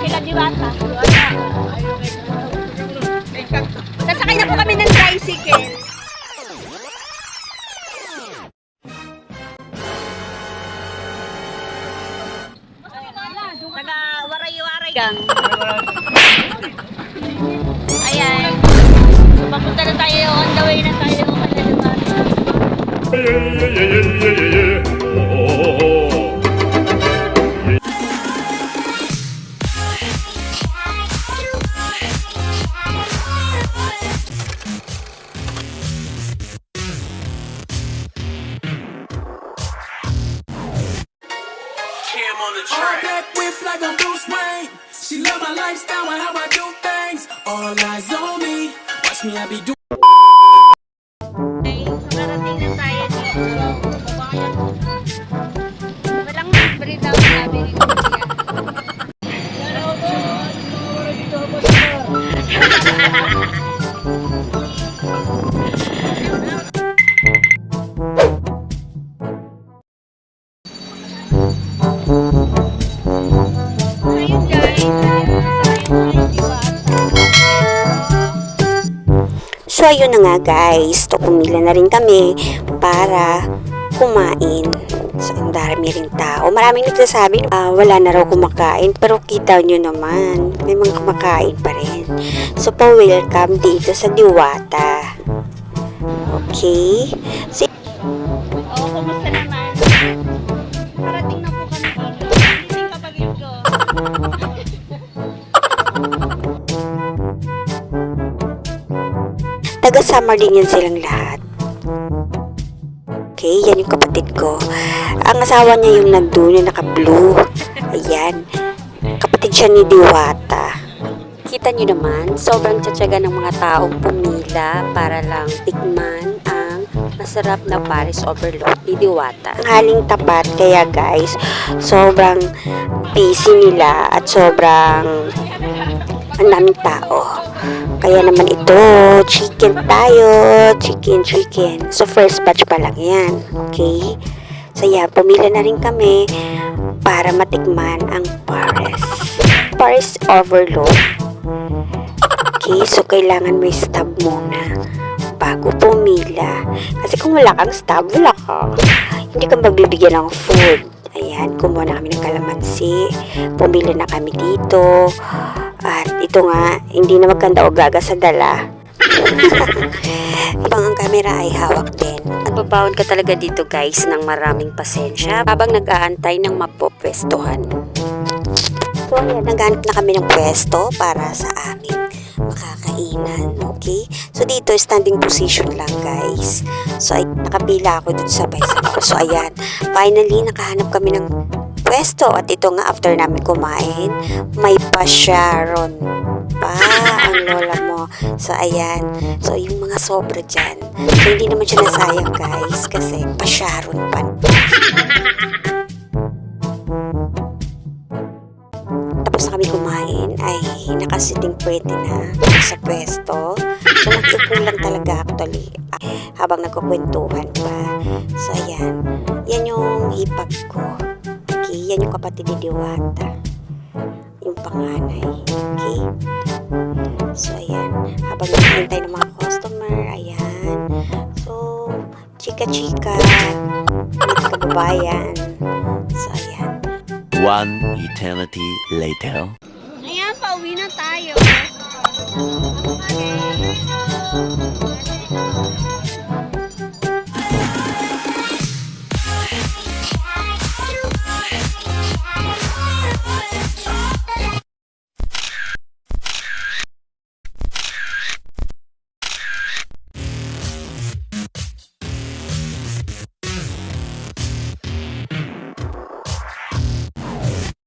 Kila Diwata. Sasakay na po kami ng tricycle. Taga Waray-Waray gang. Ayan. So, papunta na tayo. On the way na tayo. All black whip like a Bruce Wayne. She love my lifestyle and how I do things. All eyes on me. Watch me, I be doing. Okay, so narating na tayo dito. Walang libre daw sabi ni Kuya. Ayun guys, So, ayun na nga guys. So, pumila na rin kami para kumain. So, ang dami rin tao. Maraming nagsasabi, wala na raw kumakain. Pero kita nyo naman, may mga kumakain pa rin. So, pa-welcome dito sa Diwata. Okay? So, kumusta naman? Parating na po kami dito. Hindi kapagin ko. taga-summer din yan silang lahat. Okay, yan yung kapatid ko. Ang asawa niya yung nandun, yung naka-blue. Ayan. Kapatid siya ni Diwata. Kita nyo naman, sobrang tsatsaga ng mga taong pumila para lang tikman ang masarap na Paris Overload ni Diwata. Ang haling tapat, kaya guys, sobrang busy nila at sobrang ang daming tao. Kaya naman ito, chicken tayo. Chicken. So, first batch pa lang yan. Okay? So, yan, pumila na rin kami para matikman ang Paris Overload. Okay, so kailangan may stub muna bago pumila. Kasi kung wala kang stub, wala ka. Hindi ka magbibigyan ng food. Ayan, kumuha na kami ng kalamansi. Pumila na kami dito. At ito nga, hindi na magkanda o gaga sa dala. Ibang ang camera ay hawak din. At babawon ka talaga dito guys ng maraming pasensya habang nag-aantay ng mapopwestuhan. So ayan, naghanap na kami ng pwesto para sa aming makakainan. Okay? So dito, standing position lang guys. So ay, nakapila ako dito sa baisa ko. So ayan, finally nakahanap kami ng pwesto. At ito nga, after namin kumain, may pa-Sharon pa ang lola mo. So ayan, so yung mga sobra dyan, so hindi naman siya nasayang guys kasi pa-Sharon pa. Tapos na kami kumain ay nakasiting pwede na sa pwesto. So nag-upo lang talaga actually habang nagkukwentuhan pa. So ayan, yan yung hipag ko. Okay, yan yung kapatid ni Diwata, yung panganay. Okay, so ayan, habang naghihintay ng mga customer, ayan, so chika-chika, mga kababayan. So ayan, One eternity later. Ayan, pauwi na tayo. Okay.